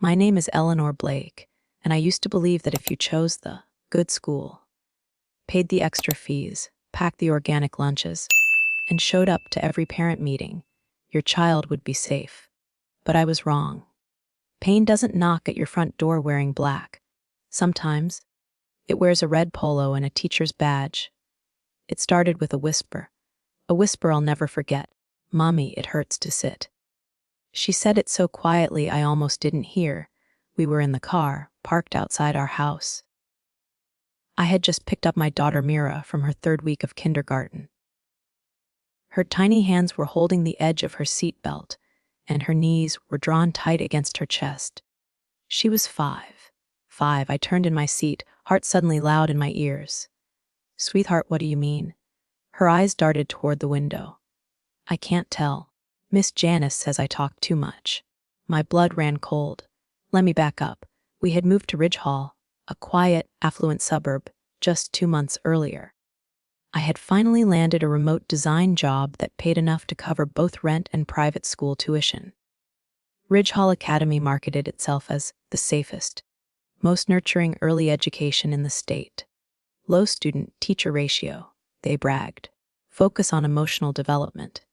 My name is Eleanor Blake, and I used to believe that if you chose the good school, paid the extra fees, packed the organic lunches, and showed up to every parent meeting, your child would be safe. But I was wrong. Pain doesn't knock at your front door wearing black. Sometimes, it wears a red polo and a teacher's badge. It started with a whisper I'll never forget. "Mommy, it hurts to sit." She said it so quietly I almost didn't hear. We were in the car, parked outside our house. I had just picked up my daughter Mira from her 3rd week of kindergarten. Her tiny hands were holding the edge of her seat belt, and her knees were drawn tight against her chest. She was 5. I turned in my seat, heart suddenly loud in my ears. "Sweetheart, what do you mean?" Her eyes darted toward the window. "I can't tell. Miss Janice says I talk too much." My blood ran cold. Let me back up. We had moved to Ridge Hall, a quiet, affluent suburb, just 2 months earlier. I had finally landed a remote design job that paid enough to cover both rent and private school tuition. Ridge Hall Academy marketed itself as the safest, most nurturing early education in the state. Low student-teacher ratio, they bragged. Focus on emotional development,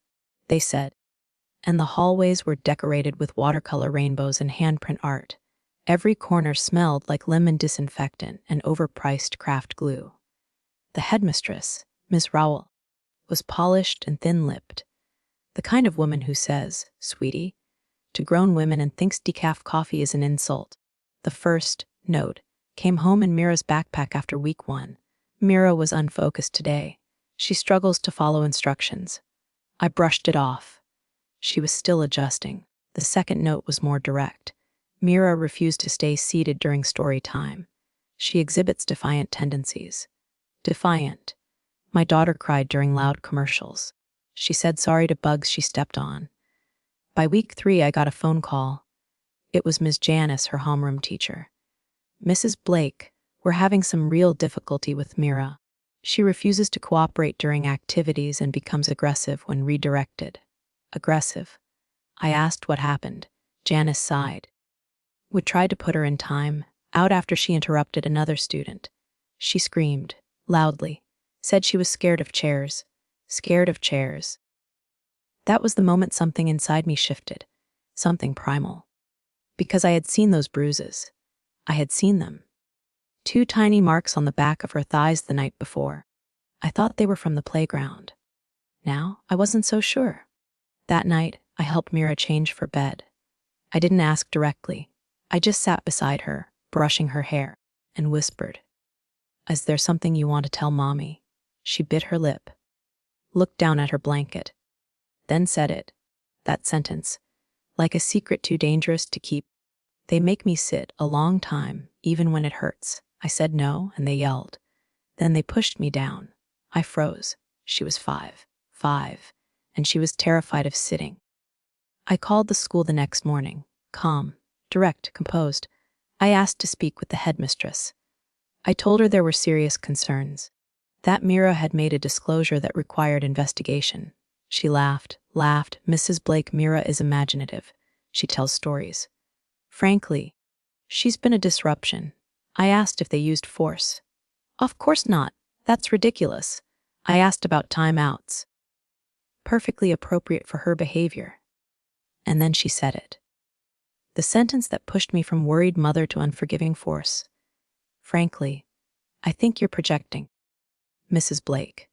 they said. And the hallways were decorated with watercolor rainbows and handprint art. Every corner smelled like lemon disinfectant and overpriced craft glue. The headmistress, Miss Rowell, was polished and thin-lipped, the kind of woman who says, "Sweetie," to grown women and thinks decaf coffee is an insult. The first note came home in Mira's backpack after week 1. Mira was unfocused today. She struggles to follow instructions. I brushed it off. She was still adjusting. The second note was more direct. Mira refused to stay seated during story time. She exhibits defiant tendencies. Defiant. My daughter cried during loud commercials. She said sorry to bugs she stepped on. By week 3, I got a phone call. It was Ms. Janice, her homeroom teacher. "Mrs. Blake, we're having some real difficulty with Mira. She refuses to cooperate during activities and becomes aggressive when redirected." Aggressive? I asked what happened. Janice sighed. "Would try to put her in time, out after she interrupted another student. She screamed, loudly, said she was scared of chairs. Scared of chairs." That was the moment something inside me shifted, something primal. Because I had seen those bruises. I had seen them. 2 tiny marks on the back of her thighs the night before. I thought they were from the playground. Now, I wasn't so sure. That night, I helped Mira change for bed. I didn't ask directly. I just sat beside her, brushing her hair, and whispered, "Is there something you want to tell Mommy?" She bit her lip, looked down at her blanket, then said it. That sentence, like a secret too dangerous to keep. "They make me sit a long time, even when it hurts." I said no, and they yelled. Then they pushed me down. I froze. She was 5, and she was terrified of sitting. I called the school the next morning, calm, direct, composed. I asked to speak with the headmistress. I told her there were serious concerns, that Mira had made a disclosure that required investigation. She laughed. "Mrs. Blake, Mira is imaginative. She tells stories. Frankly, she's been a disruption." I asked if they used force. "Of course not. That's ridiculous." I asked about timeouts. Perfectly appropriate for her behavior. And then she said it. The sentence that pushed me from worried mother to unforgiving force. "Frankly, I think you're projecting, Mrs. Blake.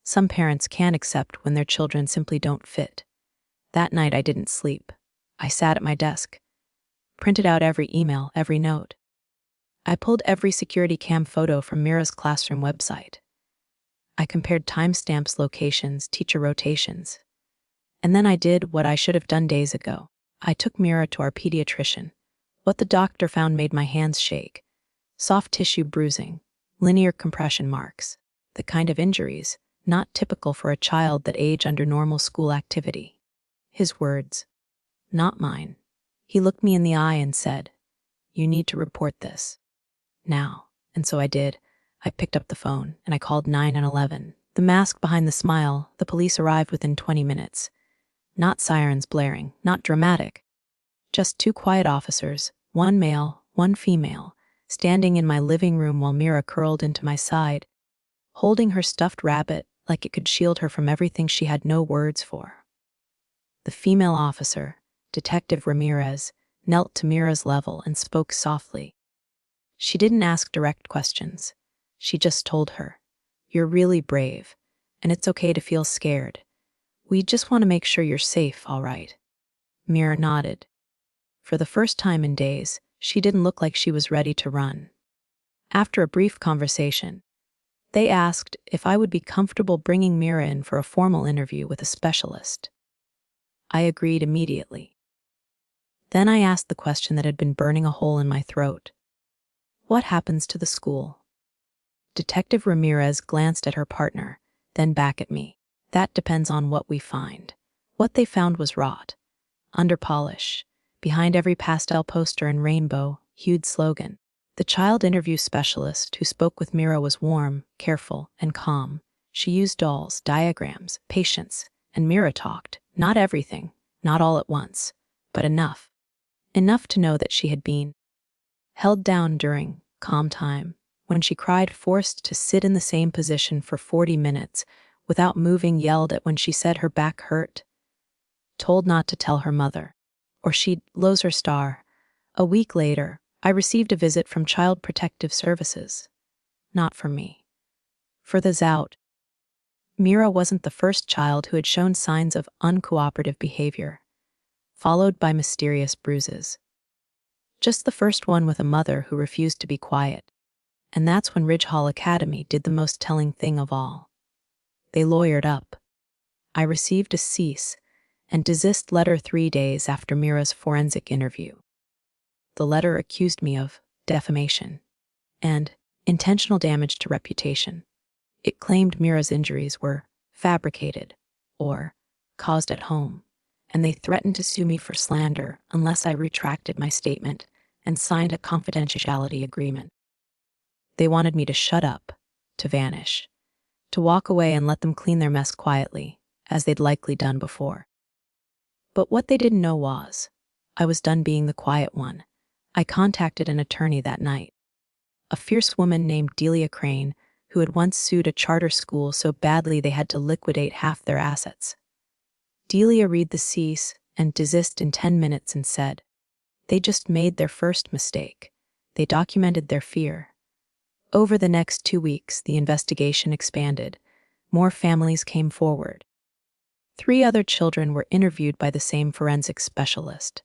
Some parents can't accept when their children simply don't fit." That night I didn't sleep. I sat at my desk, printed out every email, every note. I pulled every security cam photo from Mira's classroom website. I compared timestamps, locations, teacher rotations. And then I did what I should have done days ago. I took Mira to our pediatrician. What the doctor found made my hands shake. Soft tissue bruising, linear compression marks, the kind of injuries not typical for a child that age under normal school activity. His words, not mine. He looked me in the eye and said, "You need to report this now." And so I did. I picked up the phone and I called 911. The mask behind the smile, the police arrived within 20 minutes. Not sirens blaring, not dramatic. Just 2 quiet officers, One male, one female, standing in my living room while Mira curled into my side, holding her stuffed rabbit like it could shield her from everything she had no words for. The female officer, Detective Ramirez, knelt to Mira's level and spoke softly. She didn't ask direct questions. She just told her, "You're really brave, and it's okay to feel scared. We just want to make sure you're safe, all right." Mira nodded. For the first time in days, she didn't look like she was ready to run. After a brief conversation, they asked if I would be comfortable bringing Mira in for a formal interview with a specialist. I agreed immediately. Then I asked the question that had been burning a hole in my throat. What happens to the school? Detective Ramirez glanced at her partner, then back at me. That depends on what we find. What they found was rot, under polish, behind every pastel poster and rainbow-hued slogan. The child interview specialist who spoke with Mira was warm, careful, and calm. She used dolls, diagrams, patience, and Mira talked. Not everything, not all at once, but enough. Enough to know that she had been held down during calm time, when she cried, forced to sit in the same position for 40 minutes without moving, yelled at when she said her back hurt, told not to tell her mother, or she'd lose her star. A week later, I received a visit from Child Protective Services. Not for me. For the Zout. Mira wasn't the first child who had shown signs of uncooperative behavior, followed by mysterious bruises. Just the first one with a mother who refused to be quiet. And that's when Ridge Hall Academy did the most telling thing of all. They lawyered up. I received a cease and desist letter 3 days after Mira's forensic interview. The letter accused me of defamation and intentional damage to reputation. It claimed Mira's injuries were fabricated or caused at home, and they threatened to sue me for slander unless I retracted my statement and signed a confidentiality agreement. They wanted me to shut up, to vanish, to walk away and let them clean their mess quietly, as they'd likely done before. But what they didn't know was, I was done being the quiet one. I contacted an attorney that night, a fierce woman named Delia Crane, who had once sued a charter school so badly they had to liquidate half their assets. Delia read the cease and desist in 10 minutes and said, they just made their first mistake. They documented their fear. Over the next 2 weeks, the investigation expanded. More families came forward. 3 other children were interviewed by the same forensic specialist,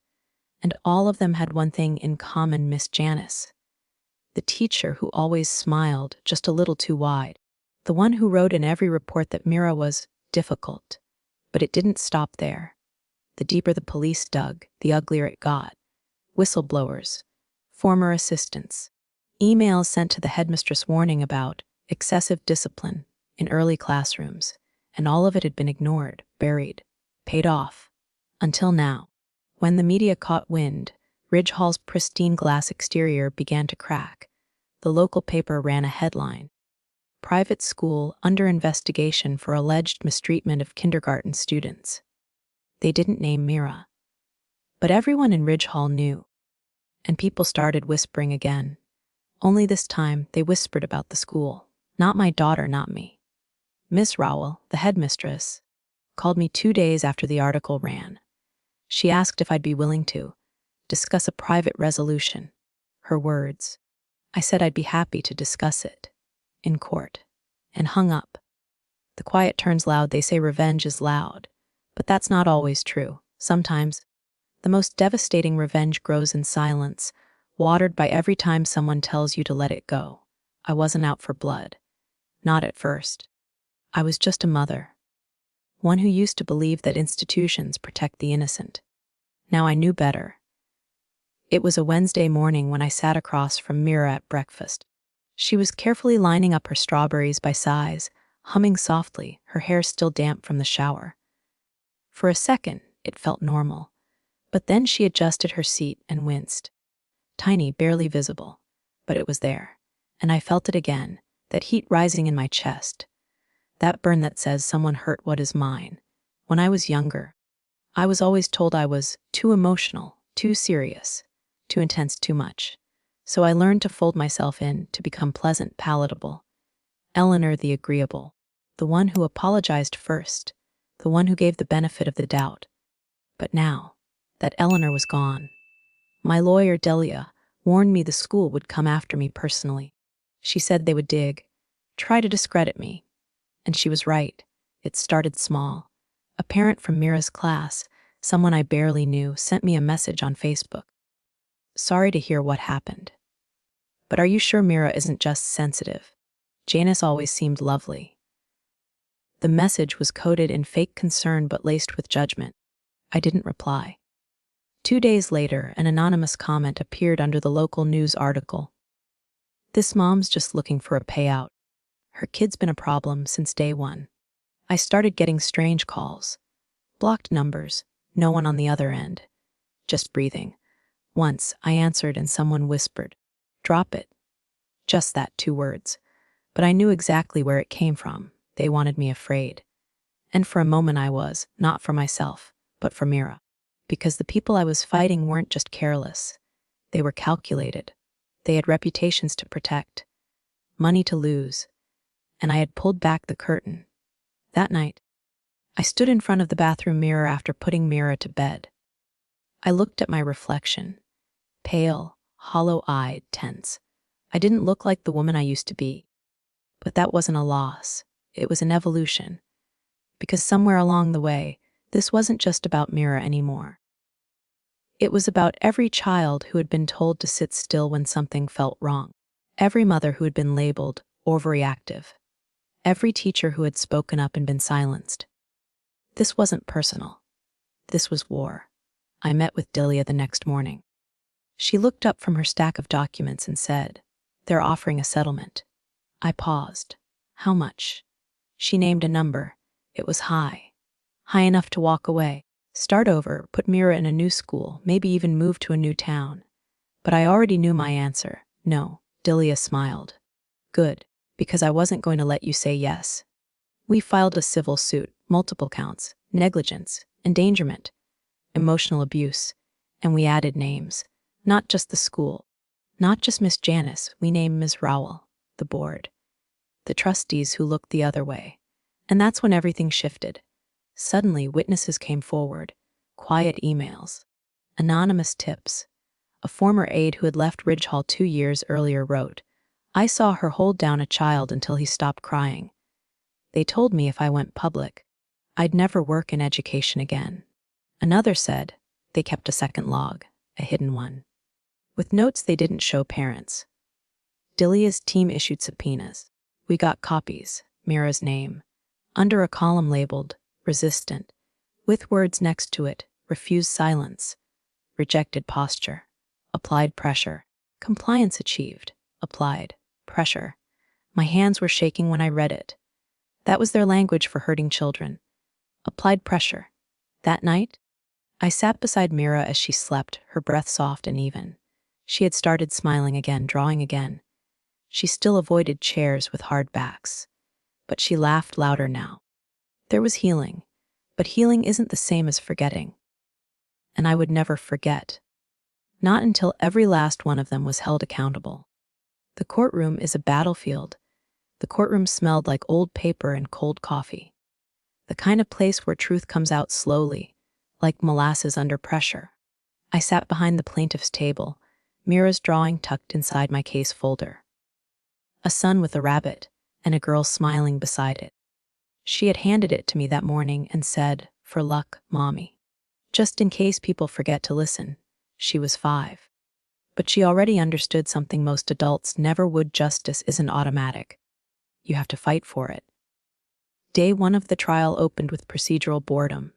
and all of them had one thing in common: Miss Janice, the teacher who always smiled just a little too wide, the one who wrote in every report that Mira was difficult. But it didn't stop there. The deeper the police dug, the uglier it got. Whistleblowers, former assistants, emails sent to the headmistress warning about excessive discipline in early classrooms, and all of it had been ignored, buried, paid off. Until now, when the media caught wind, Ridge Hall's pristine glass exterior began to crack. The local paper ran a headline: Private School Under Investigation for Alleged Mistreatment of Kindergarten Students. They didn't name Mira. But everyone in Ridge Hall knew, and people started whispering again. Only this time, they whispered about the school. Not my daughter, not me. Miss Rowell, the headmistress, called me 2 days after the article ran. She asked if I'd be willing to discuss a private resolution. Her words. I said I'd be happy to discuss it in court, and hung up. The quiet turns loud. They say revenge is loud, but that's not always true. Sometimes, the most devastating revenge grows in silence, watered by every time someone tells you to let it go. I wasn't out for blood. Not at first. I was just a mother. One who used to believe that institutions protect the innocent. Now I knew better. It was a Wednesday morning when I sat across from Mira at breakfast. She was carefully lining up her strawberries by size, humming softly, her hair still damp from the shower. For a second, it felt normal. But then she adjusted her seat and winced. Tiny, barely visible. But it was there. And I felt it again, that heat rising in my chest. That burn that says someone hurt what is mine. When I was younger, I was always told I was too emotional, too serious, Too intense, too much. So I learned to fold myself in to become pleasant, palatable. Eleanor the agreeable, the one who apologized first, the one who gave the benefit of the doubt. But now that Eleanor was gone, my lawyer, Delia, warned me the school would come after me personally. She said they would dig, try to discredit me. And she was right. It started small. A parent from Mira's class, someone I barely knew, sent me a message on Facebook. Sorry to hear what happened. But are you sure Mira isn't just sensitive? Janice always seemed lovely. The message was coded in fake concern but laced with judgment. I didn't reply. 2 days later, an anonymous comment appeared under the local news article. This mom's just looking for a payout. Her kid's been a problem since day one. I started getting strange calls. Blocked numbers, no one on the other end. Just breathing. Once, I answered and someone whispered, "Drop it." Just that, 2 words. But I knew exactly where it came from. They wanted me afraid. And for a moment I was, not for myself, but for Mira. Because the people I was fighting weren't just careless. They were calculated. They had reputations to protect, money to lose, and I had pulled back the curtain. That night, I stood in front of the bathroom mirror after putting Mira to bed. I looked at my reflection, pale, hollow-eyed, tense. I didn't look like the woman I used to be. But that wasn't a loss. It was an evolution. Because somewhere along the way, this wasn't just about Mira anymore. It was about every child who had been told to sit still when something felt wrong. Every mother who had been labeled overreactive. Every teacher who had spoken up and been silenced. This wasn't personal. This was war. I met with Delia the next morning. She looked up from her stack of documents and said, "They're offering a settlement." I paused. How much? She named a number. It was high. High enough to walk away, start over, put Mira in a new school, maybe even move to a new town. But I already knew my answer. No. Delia smiled. Good, because I wasn't going to let you say yes. We filed a civil suit, multiple counts, negligence, endangerment, emotional abuse, and we added names. Not just the school, not just Miss Janice, we named Ms. Rowell, the board, the trustees who looked the other way. And that's when everything shifted. Suddenly, witnesses came forward, quiet emails, anonymous tips. A former aide who had left Ridge Hall 2 years earlier wrote, "I saw her hold down a child until he stopped crying. They told me if I went public, I'd never work in education again." Another said they kept a second log, a hidden one, with notes they didn't show parents. Delia's team issued subpoenas. We got copies, Mira's name, under a column labeled resistant, with words next to it, refused silence, rejected posture, applied pressure, compliance achieved, applied pressure. My hands were shaking when I read it. That was their language for hurting children. Applied pressure. That night, I sat beside Mira as she slept, her breath soft and even. She had started smiling again, drawing again. She still avoided chairs with hard backs, but she laughed louder now. There was healing, but healing isn't the same as forgetting. And I would never forget. Not until every last one of them was held accountable. The courtroom is a battlefield. The courtroom smelled like old paper and cold coffee. The kind of place where truth comes out slowly, like molasses under pressure. I sat behind the plaintiff's table, Mira's drawing tucked inside my case folder. A sun with a rabbit, and a girl smiling beside it. She had handed it to me that morning and said, "For luck, Mommy." Just in case people forget to listen. She was 5. But she already understood something most adults never would. Justice isn't automatic. You have to fight for it. Day 1 of the trial opened with procedural boredom.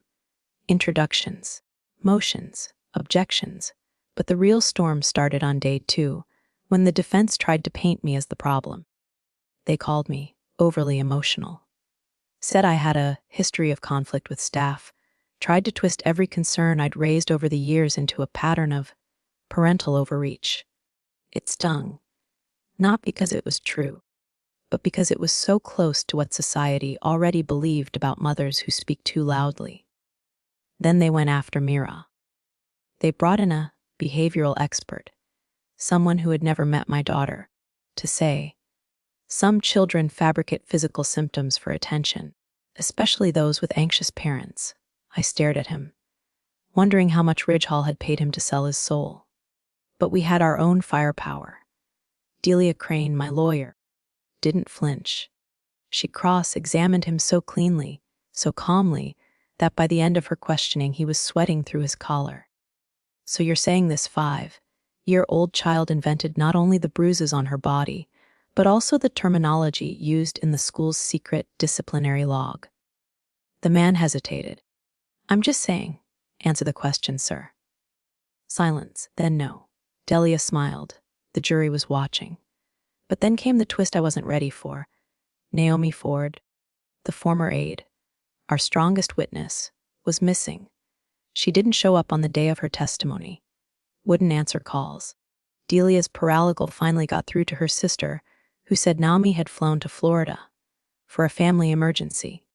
Introductions, motions, objections. But the real storm started on day 2, when the defense tried to paint me as the problem. They called me overly emotional. Said I had a history of conflict with staff, tried to twist every concern I'd raised over the years into a pattern of parental overreach. It stung, not because it was true, but because it was so close to what society already believed about mothers who speak too loudly. Then they went after Mira. They brought in a behavioral expert, someone who had never met my daughter, to say, "Some children fabricate physical symptoms for attention, especially those with anxious parents." I stared at him, wondering how much Ridgehall had paid him to sell his soul. But we had our own firepower. Delia Crane, my lawyer, didn't flinch. She cross-examined him so cleanly, so calmly, that by the end of her questioning he was sweating through his collar. "So you're saying this 5-year-old child invented not only the bruises on her body, but also the terminology used in the school's secret disciplinary log?" The man hesitated. "I'm just saying. Answer the question, sir." Silence, then no. Delia smiled. The jury was watching. But then came the twist I wasn't ready for. Naomi Ford, the former aide, our strongest witness, was missing. She didn't show up on the day of her testimony. Wouldn't answer calls. Delia's paralegal finally got through to her sister, who said Naomi had flown to Florida for a family emergency.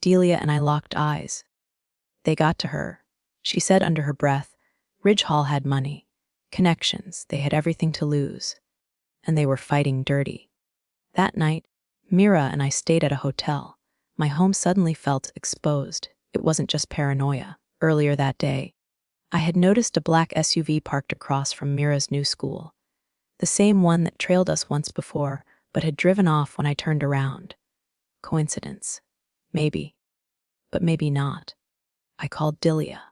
Delia and I locked eyes. They got to her. She said under her breath, Ridgehall had money, connections, they had everything to lose, and they were fighting dirty. That night, Mira and I stayed at a hotel. My home suddenly felt exposed. It wasn't just paranoia. Earlier that day, I had noticed a black SUV parked across from Mira's new school, the same one that trailed us once before, but had driven off when I turned around. Coincidence? Maybe. But maybe not. I called Delia.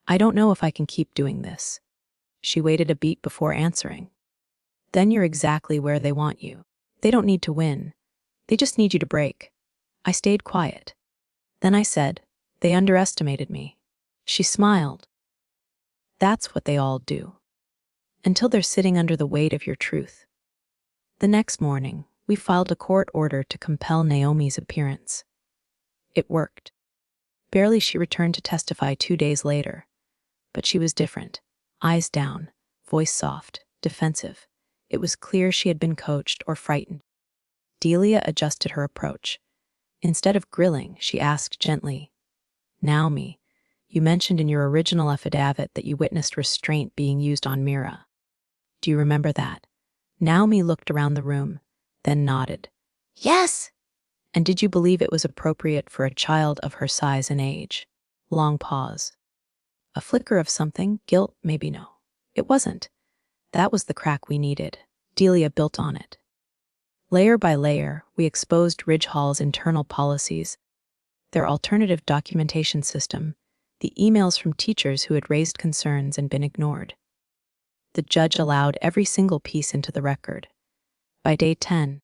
"I don't know if I can keep doing this." She waited a beat before answering. "Then you're exactly where they want you. They don't need to win. They just need you to break." I stayed quiet. Then I said, "They underestimated me." She smiled. "That's what they all do. Until they're sitting under the weight of your truth." The next morning, we filed a court order to compel Naomi's appearance. It worked. Barely she returned to testify 2 days later. But she was different. Eyes down, voice soft, defensive. It was clear she had been coached or frightened. Delia adjusted her approach. Instead of grilling, she asked gently, "Naomi, you mentioned in your original affidavit that you witnessed restraint being used on Mira. Do you remember that?" Naomi looked around the room, then nodded. "Yes." "And did you believe it was appropriate for a child of her size and age?" Long pause. A flicker of something, guilt, maybe no. It wasn't. That was the crack we needed. Delia built on it. Layer by layer, we exposed Ridgehall's internal policies, their alternative documentation system, the emails from teachers who had raised concerns and been ignored. The judge allowed every single piece into the record. By day 10,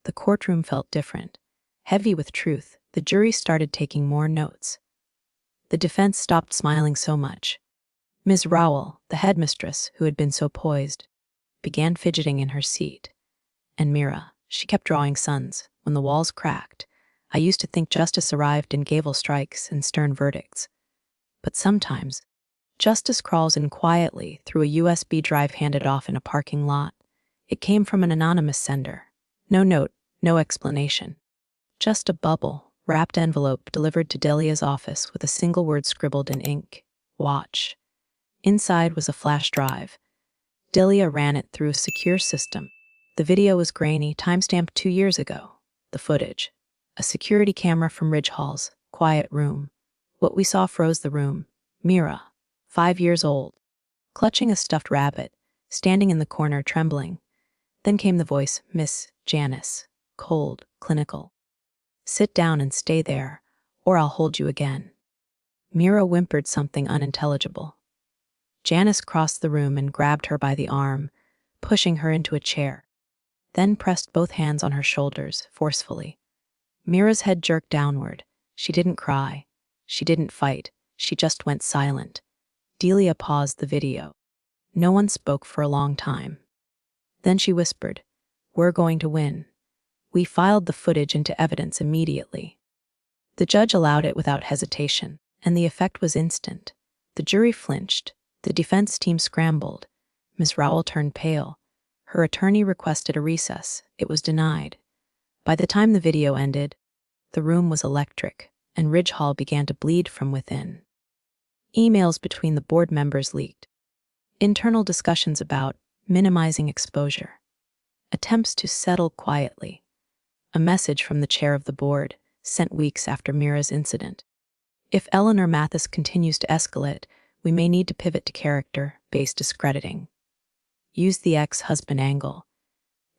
the courtroom felt different. Heavy with truth, the jury started taking more notes. The defense stopped smiling so much. Ms. Rowell, the headmistress, who had been so poised, began fidgeting in her seat. And Mira, she kept drawing suns. When the walls cracked, I used to think justice arrived in gavel strikes and stern verdicts. But sometimes, justice crawls in quietly through a USB drive handed off in a parking lot. It came from an anonymous sender. No note, no explanation. Just a bubble, wrapped envelope delivered to Delia's office with a single word scribbled in ink. Watch. Inside was a flash drive. Delia ran it through a secure system. The video was grainy, timestamped 2 years ago. The footage. A security camera from Ridgehall's quiet room. What we saw froze the room. Mira, 5 years old, clutching a stuffed rabbit, standing in the corner trembling. Then came the voice, "Miss Janice," cold, clinical. "Sit down and stay there, or I'll hold you again." Mira whimpered something unintelligible. Janice crossed the room and grabbed her by the arm, pushing her into a chair, then pressed both hands on her shoulders, forcefully. Mira's head jerked downward. She didn't cry. She didn't fight. She just went silent. Delia paused the video. No one spoke for a long time. Then she whispered, "We're going to win." We filed the footage into evidence immediately. The judge allowed it without hesitation, and the effect was instant. The jury flinched. The defense team scrambled. Ms. Rowell turned pale. Her attorney requested a recess. It was denied. By the time the video ended, the room was electric, and Ridgehall began to bleed from within. Emails between the board members leaked. Internal discussions about minimizing exposure. Attempts to settle quietly. A message from the chair of the board, sent weeks after Mira's incident. If Eleanor Mathis continues to escalate, we may need to pivot to character-based discrediting. Use the ex-husband angle.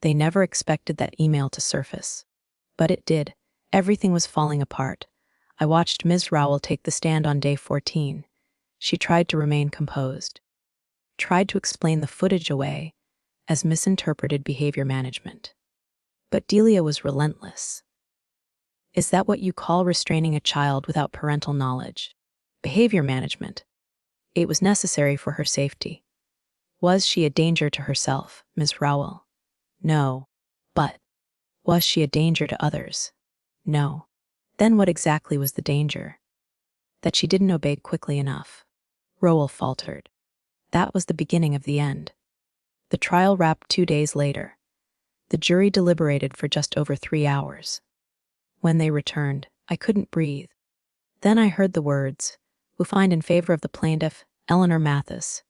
They never expected that email to surface. But it did. Everything was falling apart. I watched Ms. Rowell take the stand on day 14. She tried to remain composed. Tried to explain the footage away as misinterpreted behavior management. But Delia was relentless. Is that what you call restraining a child without parental knowledge? Behavior management. It was necessary for her safety. Was she a danger to herself, Ms. Rowell? No. But was she a danger to others? No. Then what exactly was the danger? That she didn't obey quickly enough. Rowell faltered. That was the beginning of the end. The trial wrapped 2 days later. The jury deliberated for just over 3 hours. When they returned, I couldn't breathe. Then I heard the words, "We find in favor of the plaintiff, Eleanor Mathis,"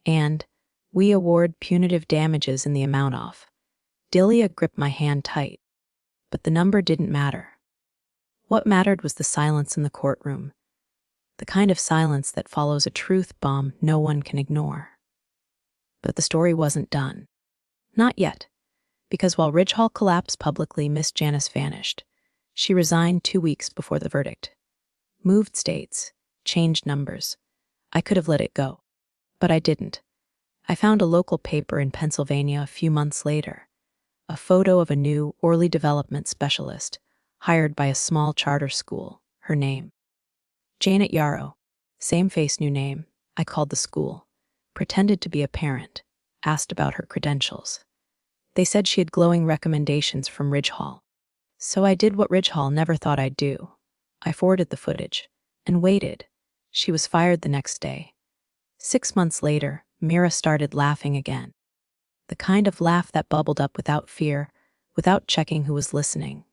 and "We award punitive damages in the amount of." Delia gripped my hand tight. But the number didn't matter. What mattered was the silence in the courtroom. The kind of silence that follows a truth bomb no one can ignore. But the story wasn't done. Not yet. Because while Ridge Hall collapsed publicly, Miss Janice vanished. She resigned 2 weeks before the verdict. Moved states, changed numbers. I could have let it go. But I didn't. I found a local paper in Pennsylvania a few months later. A photo of a new early development specialist, hired by a small charter school. Her name. Janet Yarrow. Same face, new name. I called the school. Pretended to be a parent. Asked about her credentials. They said she had glowing recommendations from Ridge Hall. So I did what Ridge Hall never thought I'd do. I forwarded the footage. And waited. She was fired the next day. 6 months later, Mira started laughing again. The kind of laugh that bubbled up without fear, without checking who was listening.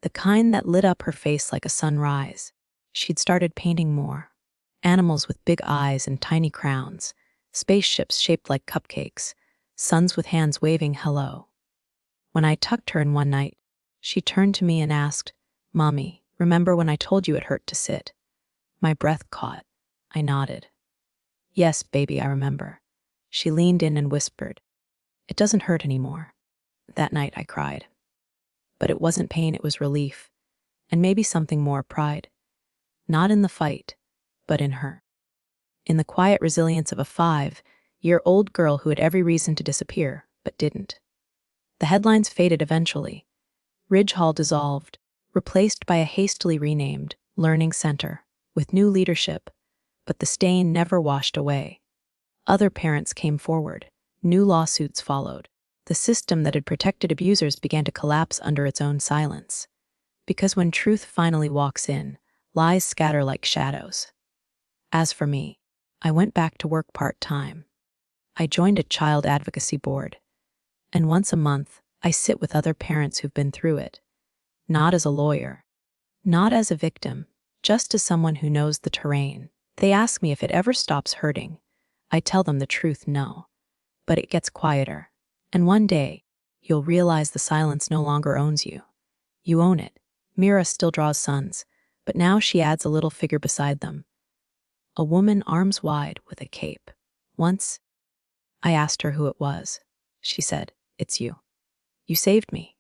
The kind that lit up her face like a sunrise. She'd started painting more. Animals with big eyes and tiny crowns. Spaceships shaped like cupcakes. Suns with hands waving hello. When I tucked her in one night, she turned to me and asked, "Mommy, remember when I told you it hurt to sit?" My breath caught. I nodded. "Yes, baby, I remember." She leaned in and whispered, "It doesn't hurt anymore." That night I cried. But it wasn't pain, it was relief. And maybe something more, pride. Not in the fight, but in her. In the quiet resilience of a 5-year-old girl who had every reason to disappear, but didn't. The headlines faded eventually. Ridge Hall dissolved, replaced by a hastily renamed Learning Center, with new leadership, but the stain never washed away. Other parents came forward. New lawsuits followed. The system that had protected abusers began to collapse under its own silence. Because when truth finally walks in, lies scatter like shadows. As for me, I went back to work part-time. I joined a child advocacy board. And once a month, I sit with other parents who've been through it. Not as a lawyer. Not as a victim. Just as someone who knows the terrain. They ask me if it ever stops hurting. I tell them the truth, no. But it gets quieter. And one day, you'll realize the silence no longer owns you. You own it. Mira still draws sons, but now she adds a little figure beside them. A woman arms wide with a cape. Once, I asked her who it was. She said, "It's you. You saved me.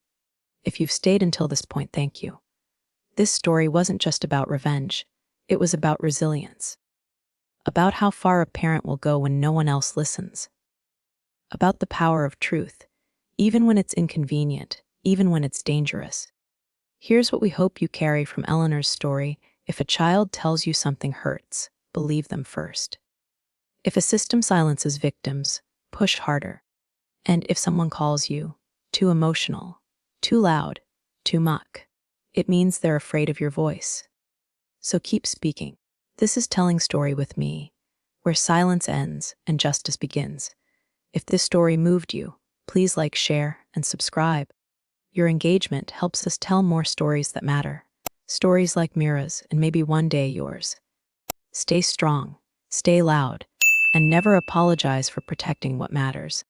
If you've stayed until this point, thank you." This story wasn't just about revenge. It was about resilience. About how far a parent will go when no one else listens. About the power of truth, even when it's inconvenient, even when it's dangerous. Here's what we hope you carry from Eleanor's story. If a child tells you something hurts, believe them first. If a system silences victims, push harder. And if someone calls you too emotional, too loud, too much, it means they're afraid of your voice. So keep speaking. This is Telling Story with me, where silence ends and justice begins. If this story moved you, please like, share, and subscribe. Your engagement helps us tell more stories that matter. Stories like Mira's and maybe one day yours. Stay strong, stay loud, and never apologize for protecting what matters.